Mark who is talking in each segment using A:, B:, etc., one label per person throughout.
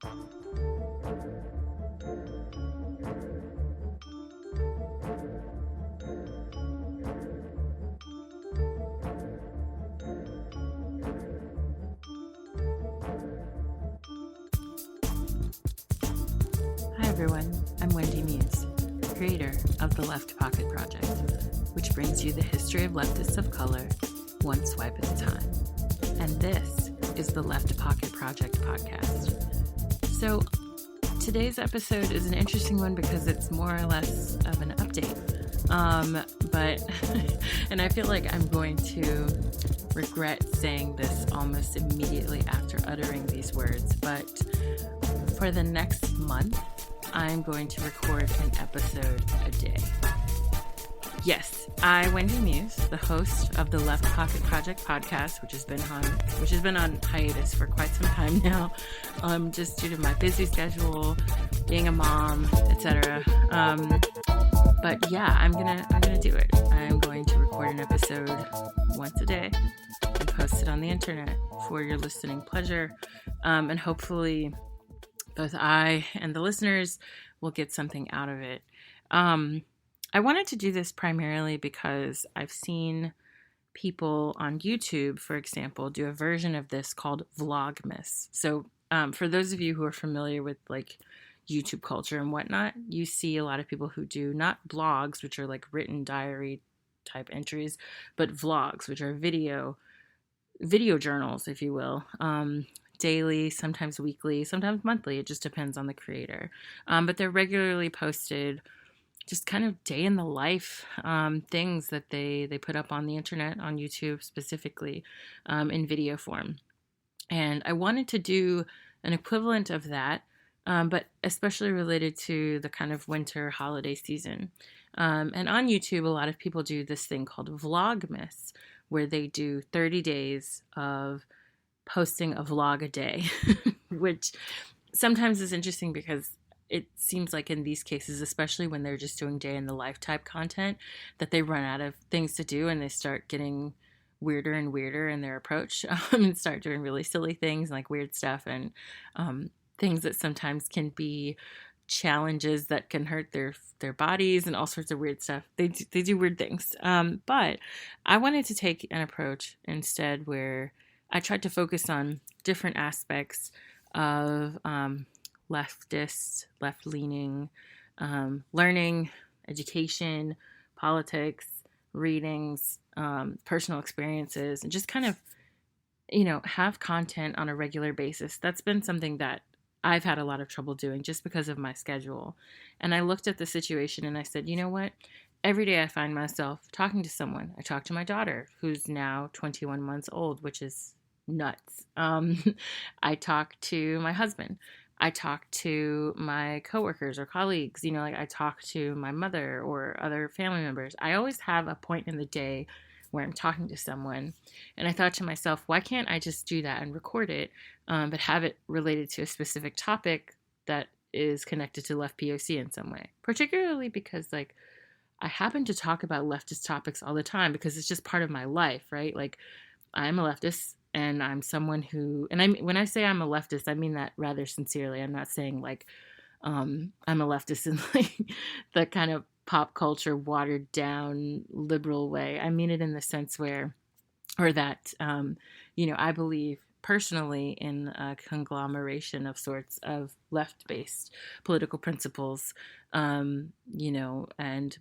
A: Hi everyone, I'm Wendy Muse, creator of the LeftPOC Project, which brings you the history of leftists of color, one swipe at a time. And this is the LeftPOC Project podcast. So today's episode is an interesting one because it's more or less of an update. And I feel like I'm going to regret saying this almost immediately after uttering these words, but for the next month, I'm going to record an episode a day. Yes, I, Wendy Muse, the host of the LeftPOC Project podcast, which has been on hiatus for quite some time now, just due to my busy schedule, being a mom, etc. But yeah, I'm gonna do it. I'm going to record an episode once a day and post it on the internet for your listening pleasure, and hopefully both I and the listeners will get something out of it. I wanted to do this primarily because I've seen people on YouTube, for example, do a version of this called Vlogmas. So for those of you who are familiar with like YouTube culture and whatnot, you see a lot of people who do not blogs, which are like written diary type entries, but vlogs, which are video journals, if you will. Daily, sometimes weekly, sometimes monthly. It just depends on the creator. But they're regularly posted, just kind of day in the life things that they put up on the internet, on YouTube specifically, in video form. And I wanted to do an equivalent of that, but especially related to the kind of winter holiday season. And on YouTube, a lot of people do this thing called Vlogmas, where they do 30 days of posting a vlog a day, which sometimes is interesting because it seems like in these cases, especially when they're just doing day in the life type content, that they run out of things to do and they start getting weirder and weirder in their approach, and start doing really silly things like weird stuff and things that sometimes can be challenges that can hurt their bodies and all sorts of weird stuff. They do weird things. But I wanted to take an approach instead where I tried to focus on different aspects of leftist, left-leaning, learning, education, politics, readings, personal experiences, and just kind of, have content on a regular basis. That's been something that I've had a lot of trouble doing just because of my schedule. And I looked at the situation and I said, you know what? Every day I find myself talking to someone. I talk to my daughter, who's now 21 months old, which is nuts. I talk to my husband. I talk to my coworkers or colleagues. I talk to my mother or other family members. I always have a point in the day where I'm talking to someone. And I thought to myself, why can't I just do that and record it, but have it related to a specific topic that is connected to LeftPOC in some way? Particularly because, I happen to talk about leftist topics all the time because it's just part of my life, right? I'm a leftist. And I'm someone who, when I say I'm a leftist, I mean that rather sincerely. I'm not saying I'm a leftist in the kind of pop culture watered down liberal way. I mean it in the sense that I believe personally in a conglomeration of sorts of left-based political principles, and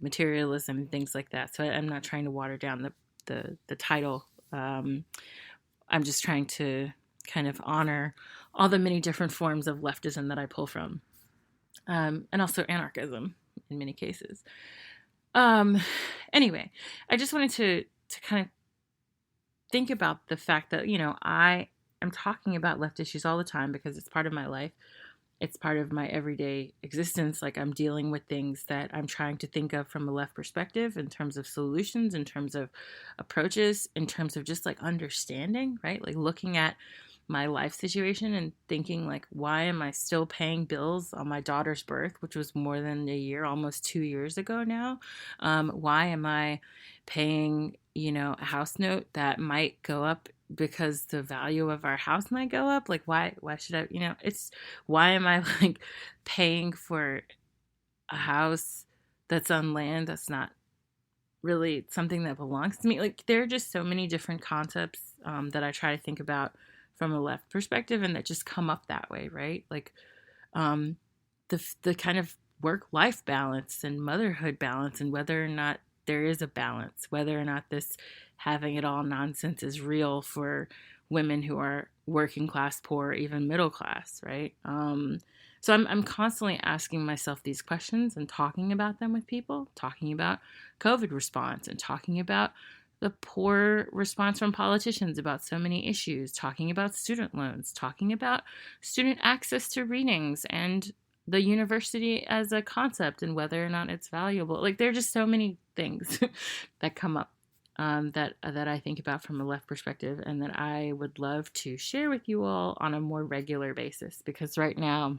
A: materialism, things like that. So I'm not trying to water down the title. I'm just trying to kind of honor all the many different forms of leftism that I pull from, and also anarchism in many cases. Anyway, I just wanted to kind of think about the fact that, I am talking about left issues all the time because it's part of my life. It's part of my everyday existence. I'm dealing with things that I'm trying to think of from a left perspective in terms of solutions, in terms of approaches, in terms of just understanding, right? Looking at my life situation and thinking why am I still paying bills on my daughter's birth, which was more than a year, almost 2 years ago now? Why am I paying a house note that might go up because the value of our house might go up. Like, why should I, it's, why am I like paying for a house that's on land that's not really something that belongs to me? Like, there are just so many different concepts that I try to think about from a left perspective and that just come up that way, right? Like, um, the kind of work-life balance and motherhood balance, and whether or not there is a balance, whether or not this having it all nonsense is real for women who are working class, poor, even middle class, right? So I'm constantly asking myself these questions and talking about them with people, talking about COVID response and talking about the poor response from politicians about so many issues, talking about student loans, talking about student access to readings and the university as a concept and whether or not it's valuable. Like, there are just so many things that come up that I think about from a left perspective, and that I would love to share with you all on a more regular basis, because right now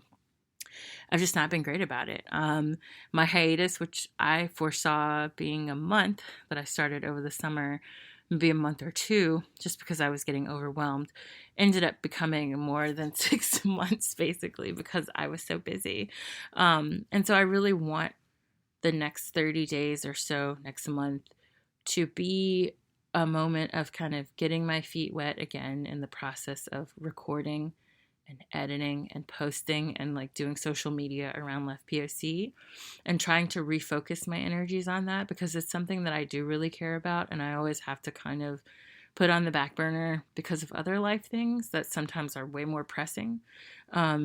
A: I've just not been great about it. My hiatus, which I foresaw being a month, but I started over the summer, maybe a month or two, just because I was getting overwhelmed, ended up becoming more than 6 months, basically, because I was so busy. And so I really want the next 30 days or so, next month, to be a moment of kind of getting my feet wet again in the process of recording and editing and posting and like doing social media around LeftPOC, and trying to refocus my energies on that, because it's something that I do really care about, and I always have to kind of put on the back burner because of other life things that sometimes are way more pressing,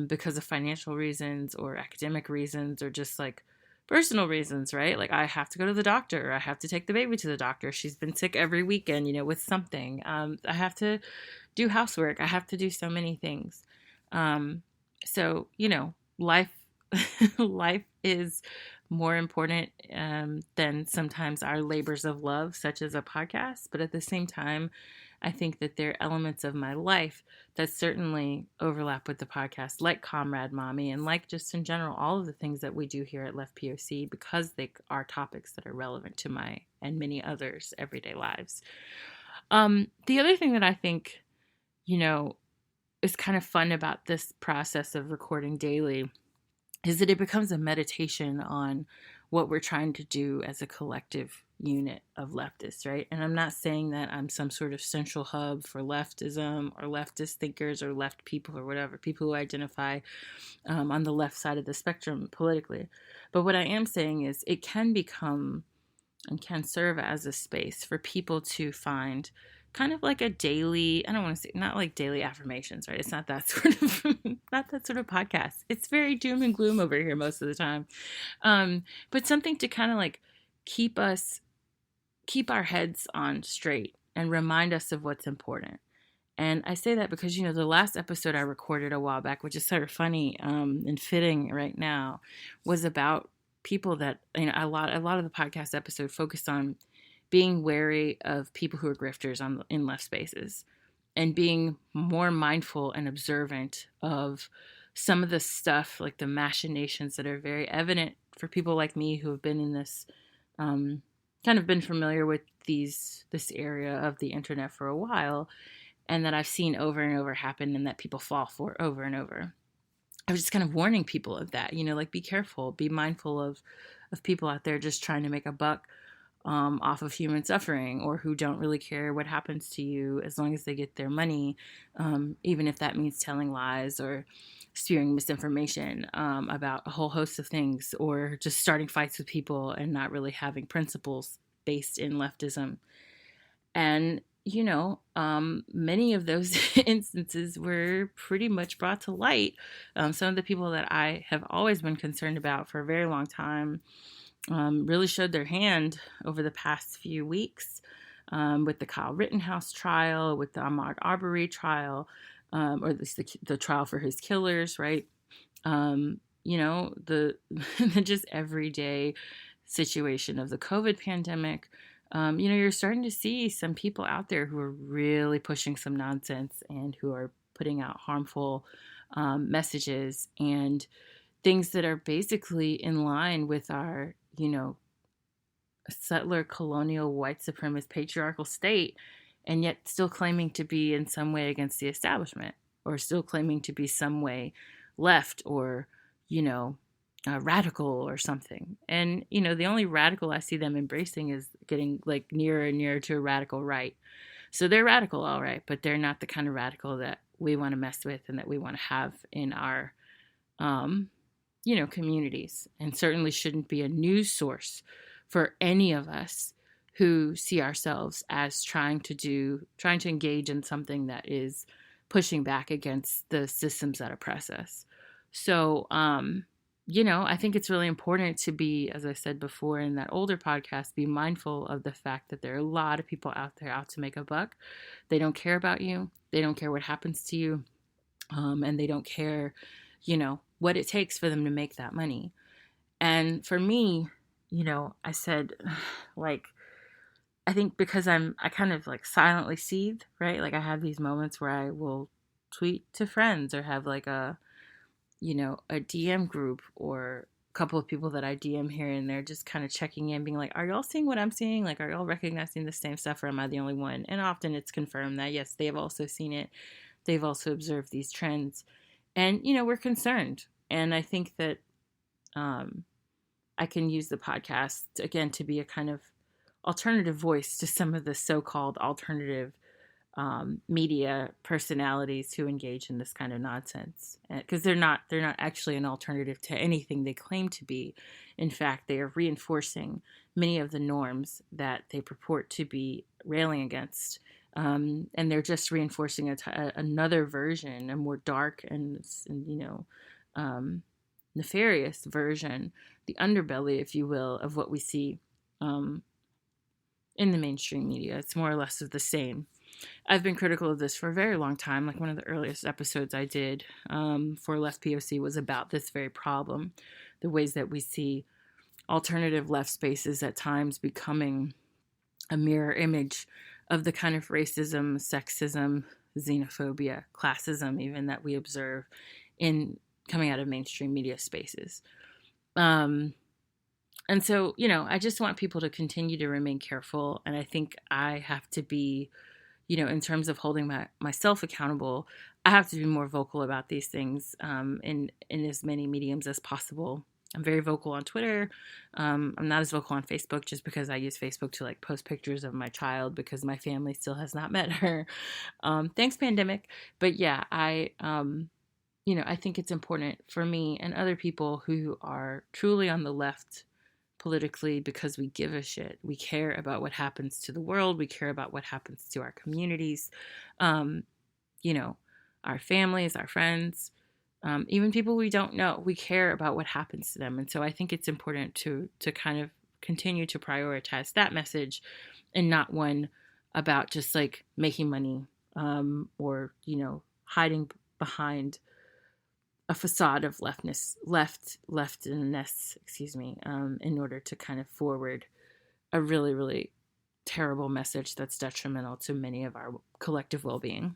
A: because of financial reasons or academic reasons or just like personal reasons, right? Like, I have to go to the doctor. I have to take the baby to the doctor. She's been sick every weekend, with something. I have to do housework. I have to do so many things. So, life, life is more important than sometimes our labors of love, such as a podcast. But at the same time, I think that there are elements of my life that certainly overlap with the podcast, like Comrade Mommy, and like just in general, all of the things that we do here at LeftPOC, because they are topics that are relevant to my and many others' everyday lives. The other thing that I think, is kind of fun about this process of recording daily is that it becomes a meditation on what we're trying to do as a collective unit of leftists, right? And I'm not saying that I'm some sort of central hub for leftism or leftist thinkers or left people or whatever, people who identify on the left side of the spectrum politically. But what I am saying is it can become and can serve as a space for people to find kind of like a daily, I don't want to say, not like daily affirmations, right? It's not that sort of, not that sort of podcast. It's very doom and gloom over here most of the time. But something to kind of like keep our heads on straight and remind us of what's important. And I say that because, the last episode I recorded a while back, which is sort of funny and fitting right now, was about people that, a lot of the podcast episode focused on being wary of people who are grifters in left spaces, and being more mindful and observant of some of the stuff, like the machinations that are very evident for people like me who have been in this, kind of been familiar with this area of the internet for a while, and that I've seen over and over happen and that people fall for over and over. I was just kind of warning people of that, like, be careful, be mindful of people out there just trying to make a buck off of human suffering, or who don't really care what happens to you as long as they get their money, even if that means telling lies or spewing misinformation about a whole host of things, or just starting fights with people and not really having principles based in leftism. And, many of those instances were pretty much brought to light. Some of the people that I have always been concerned about for a very long time really showed their hand over the past few weeks, with the Kyle Rittenhouse trial, with the Ahmaud Arbery trial, or at least the trial for his killers, right? The just everyday situation of the COVID pandemic. You're starting to see some people out there who are really pushing some nonsense and who are putting out harmful messages and things that are basically in line with our, settler colonial white supremacist patriarchal state, and yet still claiming to be in some way against the establishment, or still claiming to be some way left, or, you know, radical or something. And, you know, the only radical I see them embracing is getting like nearer and nearer to a radical right. So they're radical, all right, but they're not the kind of radical that we want to mess with and that we want to have in our, you know, communities, and certainly shouldn't be a news source for any of us who see ourselves as trying to engage in something that is pushing back against the systems that oppress us. So, you know, I think it's really important to be, as I said before in that older podcast, be mindful of the fact that there are a lot of people out there out to make a buck. They don't care about you. They don't care what happens to you. And they don't care, you know, what it takes for them to make that money. And for me, you know, I said, like, I think because I kind of like silently seethe, right? Like I have these moments where I will tweet to friends or have like a, you know, a DM group or a couple of people that I DM here and there, just kind of checking in, being like, are y'all seeing what I'm seeing? Like, are y'all recognizing the same stuff, or am I the only one? And often it's confirmed that, yes, they have also seen it. They've also observed these trends. And, you know, we're concerned. And I think that I can use the podcast, again, to be a kind of alternative voice to some of the so-called alternative media personalities who engage in this kind of nonsense, because they're not actually an alternative to anything they claim to be. In fact, they are reinforcing many of the norms that they purport to be railing against, and they're just reinforcing another version, a more dark and you know, nefarious version, the underbelly, if you will, of what we see in the mainstream media. It's more or less of the same. I've been critical of this for a very long time. Like one of the earliest episodes I did for LeftPOC was about this very problem, the ways that we see alternative left spaces at times becoming a mirror image of the kind of racism, sexism, xenophobia, classism even that we observe in coming out of mainstream media spaces. And so, you know, I just want people to continue to remain careful. And I think I have to be, you know, in terms of holding myself accountable, I have to be more vocal about these things in as many mediums as possible. I'm very vocal on Twitter. I'm not as vocal on Facebook just because I use Facebook to like post pictures of my child because my family still has not met her. Thanks, pandemic. But yeah, you know, I think it's important for me and other people who are truly on the left politically because we give a shit. We care about what happens to the world. We care about what happens to our communities, you know, our families, our friends, even people we don't know. We care about what happens to them. And so I think it's important to kind of continue to prioritize that message and not one about just like making money or, you know, hiding behind a facade of leftness, excuse me, in order to kind of forward a really, really terrible message that's detrimental to many of our collective well-being.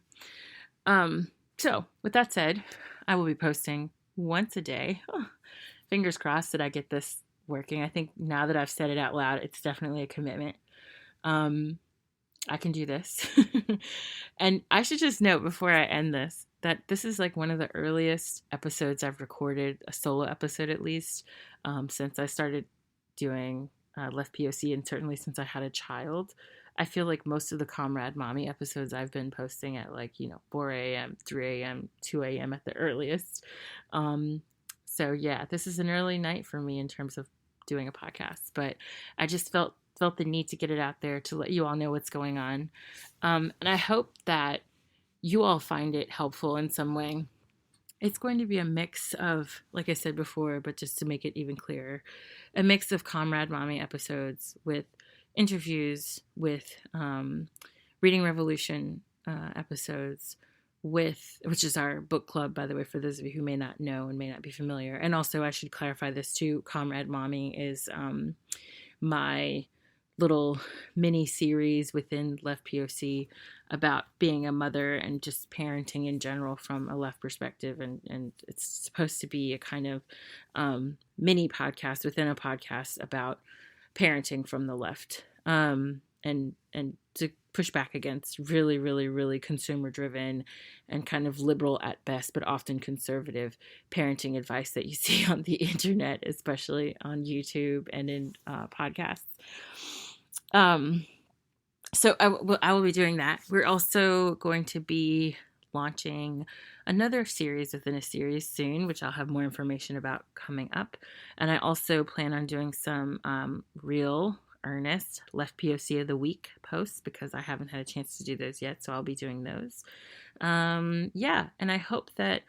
A: So with that said, I will be posting once a day. Fingers crossed that I get this working. I think now that I've said it out loud, it's definitely a commitment. I can do this. And I should just note before I end this, that this is like one of the earliest episodes I've recorded, a solo episode at least, since I started doing LeftPOC, and certainly since I had a child. I feel like most of the Comrade Mommy episodes I've been posting at like, you know, 4 a.m., 3 a.m., 2 a.m. at the earliest. So yeah, this is an early night for me in terms of doing a podcast, but I just felt the need to get it out there to let you all know what's going on. And I hope that you all find it helpful in some way. It's going to be a mix of, like I said before, but just to make it even clearer, a mix of Comrade Mommy episodes with interviews, with Reading Revolution episodes, which is our book club, by the way, for those of you who may not know and may not be familiar. And also, I should clarify this too, Comrade Mommy is my little mini series within LeftPOC about being a mother and just parenting in general from a left perspective. And it's supposed to be a kind of mini podcast within a podcast about parenting from the left, and to push back against really, really, really consumer driven and kind of liberal at best, but often conservative parenting advice that you see on the internet, especially on YouTube and in podcasts. So I will be doing that. We're also going to be launching another series within a series soon, which I'll have more information about coming up. And I also plan on doing some real earnest LeftPOC of the week posts because I haven't had a chance to do those yet. So I'll be doing those. Yeah. And I hope that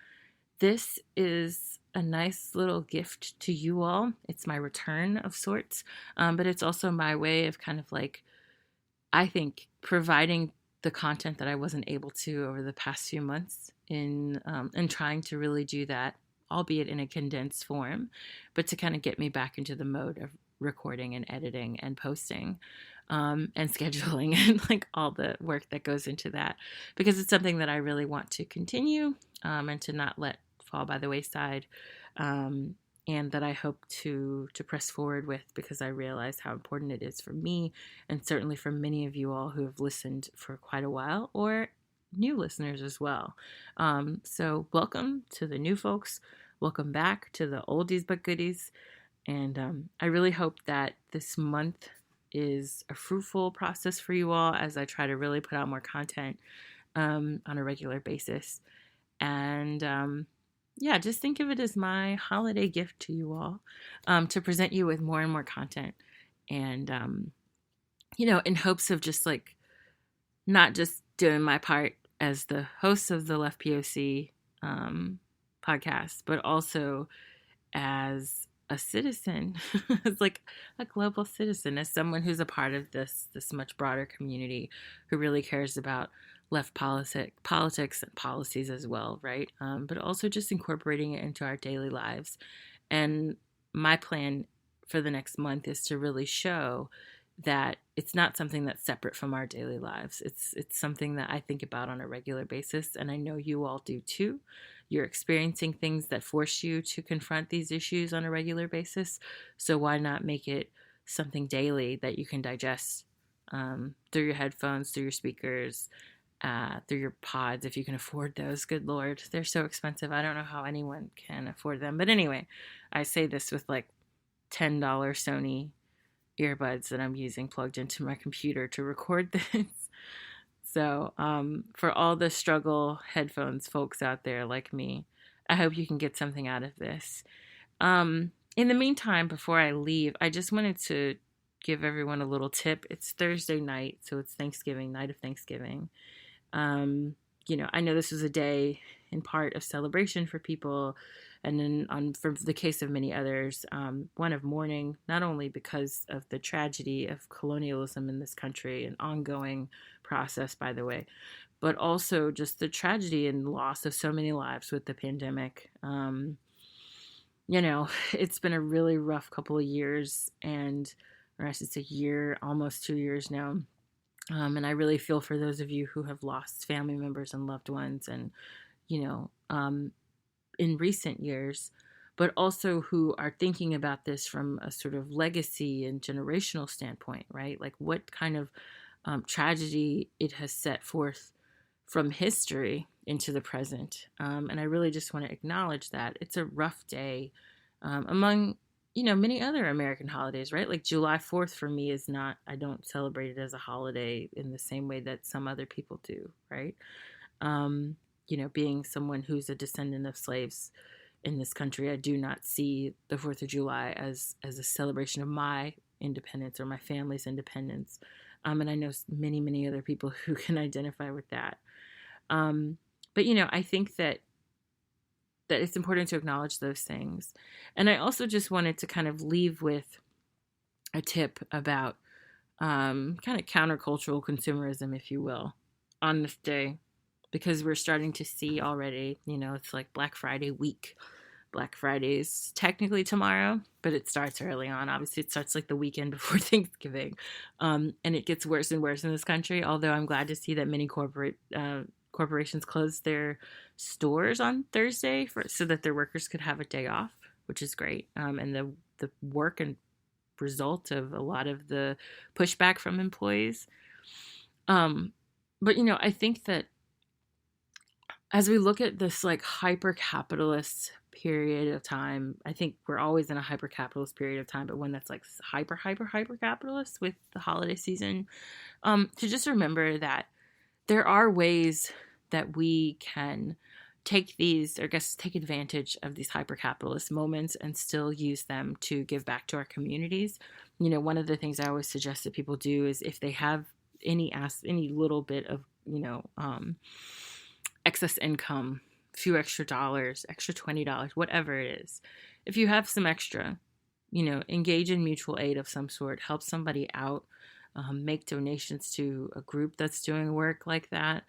A: this is a nice little gift to you all. It's my return of sorts. But it's also my way of kind of like, I think, providing the content that I wasn't able to over the past few months in trying to really do that, albeit in a condensed form, but to kind of get me back into the mode of recording and editing and posting and scheduling and like all the work that goes into that, because it's something that I really want to continue and to not let fall by the wayside. And that I hope to press forward with, because I realize how important it is for me and certainly for many of you all who have listened for quite a while or new listeners as well. So welcome to the new folks. Welcome back to the oldies but goodies. And I really hope that this month is a fruitful process for you all as I try to really put out more content on a regular basis. And yeah, just think of it as my holiday gift to you all, to present you with more and more content. And, in hopes of just like, not just doing my part as the host of the LeftPOC podcast, but also as a citizen, as like a global citizen, as someone who's a part of this much broader community who really cares about left politics and policies as well, right? But also just incorporating it into our daily lives. And my plan for the next month is to really show that it's not something that's separate from our daily lives. It's something that I think about on a regular basis, and I know you all do too. You're experiencing things that force you to confront these issues on a regular basis, so why not make it something daily that you can digest through your headphones, through your speakers, through your pods, if you can afford those. Good Lord, they're so expensive. I don't know how anyone can afford them. But anyway, I say this with like $10 Sony earbuds that I'm using plugged into my computer to record this. So for all the struggle headphones folks out there like me, I hope you can get something out of this. In the meantime, before I leave, I just wanted to give everyone a little tip. It's Thursday night, so it's Thanksgiving, night of Thanksgiving. I know this was a day in part of celebration for people, and then for the case of many others, one of mourning, not only because of the tragedy of colonialism in this country, an ongoing process, by the way, but also just the tragedy and loss of so many lives with the pandemic. It's been a really rough couple of years, or I should say year, almost 2 years now. And I really feel for those of you who have lost family members and loved ones and, in recent years, but also who are thinking about this from a sort of legacy and generational standpoint, right? Like what kind of tragedy it has set forth from history into the present. And I really just want to acknowledge that it's a rough day among many other American holidays, right? Like July 4th for me is not, I don't celebrate it as a holiday in the same way that some other people do, right? Being someone who's a descendant of slaves in this country, I do not see the 4th of July as a celebration of my independence or my family's independence. And I know many, many other people who can identify with that. But I think that it's important to acknowledge those things. And I also just wanted to kind of leave with a tip about kind of countercultural consumerism, if you will, on this day, because we're starting to see already, it's like Black Friday week. Black Friday is technically tomorrow, but it starts early on. Obviously, it starts like the weekend before Thanksgiving. And it gets worse and worse in this country, although I'm glad to see that many corporations closed their stores on Thursday so that their workers could have a day off, which is great. And the work and result of a lot of the pushback from employees. But, I think that as we look at this like hyper capitalist period of time, I think we're always in a hyper capitalist period of time, but one that's like hyper capitalist with the holiday season, to just remember that there are ways that we can take advantage of these hyper capitalist moments and still use them to give back to our communities. One of the things I always suggest that people do is if they have any little bit of, excess income, a few extra dollars, extra $20, whatever it is. If you have some extra, engage in mutual aid of some sort, help somebody out, make donations to a group that's doing work like that.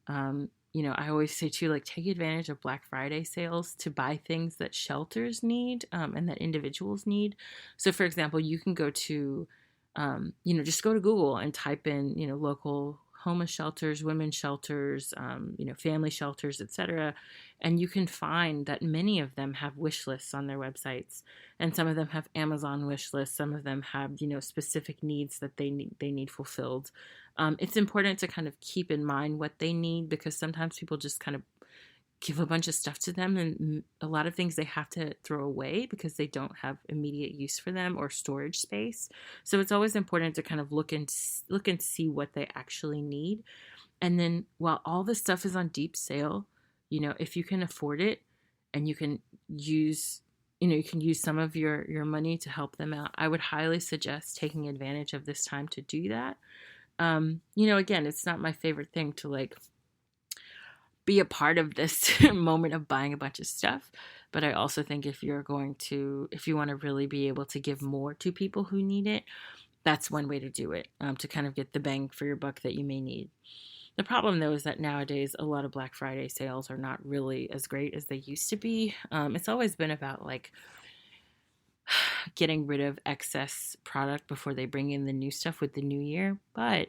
A: I always say too, like, take advantage of Black Friday sales to buy things that shelters need, and that individuals need. So for example, you can go to, just go to Google and type in, local homeless shelters, women's shelters, family shelters, etc. And you can find that many of them have wish lists on their websites, and some of them have Amazon wish lists. Some of them have, specific needs that they need fulfilled. It's important to kind of keep in mind what they need, because sometimes people just kind of give a bunch of stuff to them, and a lot of things they have to throw away because they don't have immediate use for them or storage space. So it's always important to kind of look and see what they actually need. And then while all this stuff is on deep sale, if you can afford it and you can use some of your money to help them out, I would highly suggest taking advantage of this time to do that. Again, it's not my favorite thing to like be a part of this moment of buying a bunch of stuff. But I also think if you want to really be able to give more to people who need it, that's one way to do it, to kind of get the bang for your buck that you may need. The problem, though, is that nowadays a lot of Black Friday sales are not really as great as they used to be. It's always been about like getting rid of excess product before they bring in the new stuff with the new year. But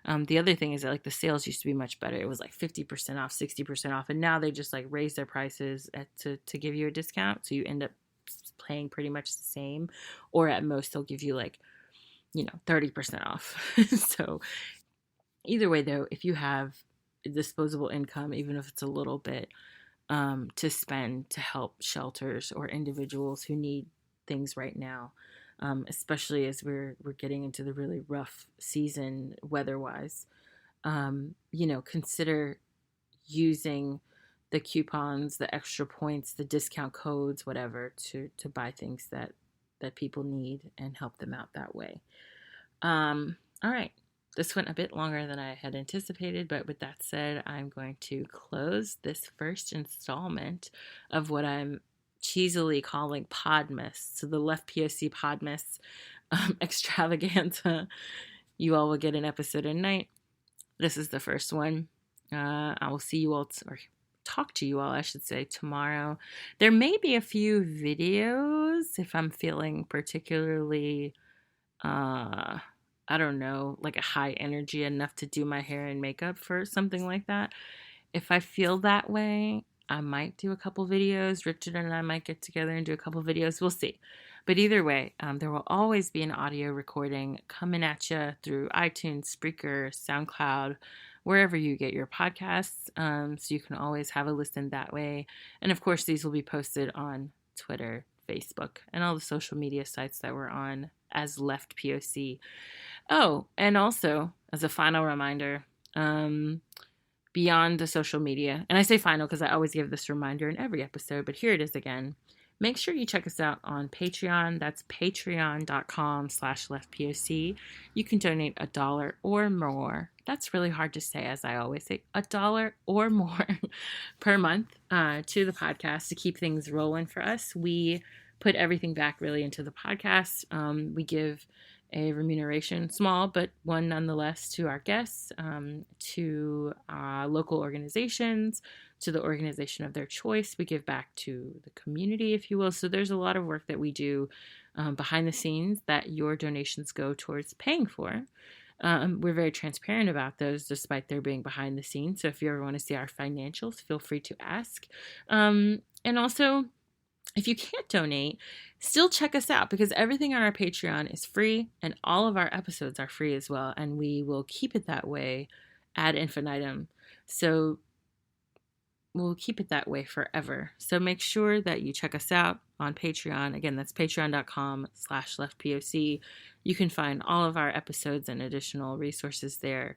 A: the other thing is that like the sales used to be much better. It was like 50% off, 60% off. And now they just like raise their prices to give you a discount. So you end up paying pretty much the same, or at most they'll give you like, 30% off. So either way though, if you have disposable income, even if it's a little bit, to spend to help shelters or individuals who need things right now, especially as we're getting into the really rough season weather-wise, consider using the coupons, the extra points, the discount codes, whatever, to buy things that people need and help them out that way. All right. This went a bit longer than I had anticipated, but with that said, I'm going to close this first installment of what I'm cheesily calling Podmas. So the LeftPOC Podmas extravaganza. You all will get an episode a night. This is the first one. I will see you all, or talk to you all, I should say, tomorrow. There may be a few videos if I'm feeling particularly, I don't know, like a high energy enough to do my hair and makeup for something like that. If I feel that way, I might do a couple videos. Richard and I might get together and do a couple videos. We'll see. But either way, there will always be an audio recording coming at you through iTunes, Spreaker, Soundcloud, wherever you get your podcasts. So you can always have a listen that way. And of course, these will be posted on Twitter, Facebook, and all the social media sites that we're on as LeftPOC. Oh, and also, as a final reminder, beyond the social media, and I say final because I always give this reminder in every episode, but here it is again. Make sure you check us out on Patreon. That's patreon.com/LeftPOC. You can donate $1 or more. That's really hard to say, as I always say, $1 or more per month to the podcast to keep things rolling for us. We put everything back really into the podcast. We give a remuneration, small, but one nonetheless, to our guests, to local organizations, to the organization of their choice. We give back to the community, if you will. So there's a lot of work that we do behind the scenes that your donations go towards paying for. We're very transparent about those, despite their being behind the scenes. So if you ever want to see our financials, feel free to ask. And also, If you can't donate, still check us out, because everything on our Patreon is free and all of our episodes are free as well. And we will keep it that way ad infinitum. So we'll keep it that way forever. So make sure that you check us out on Patreon. Again, that's patreon.com/LeftPOC. You can find all of our episodes and additional resources there.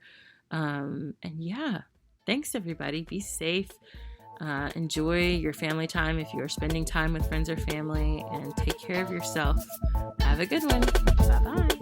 A: And yeah, thanks everybody. Be safe. Enjoy your family time if you are spending time with friends or family, and take care of yourself. Have a good one. Bye-bye.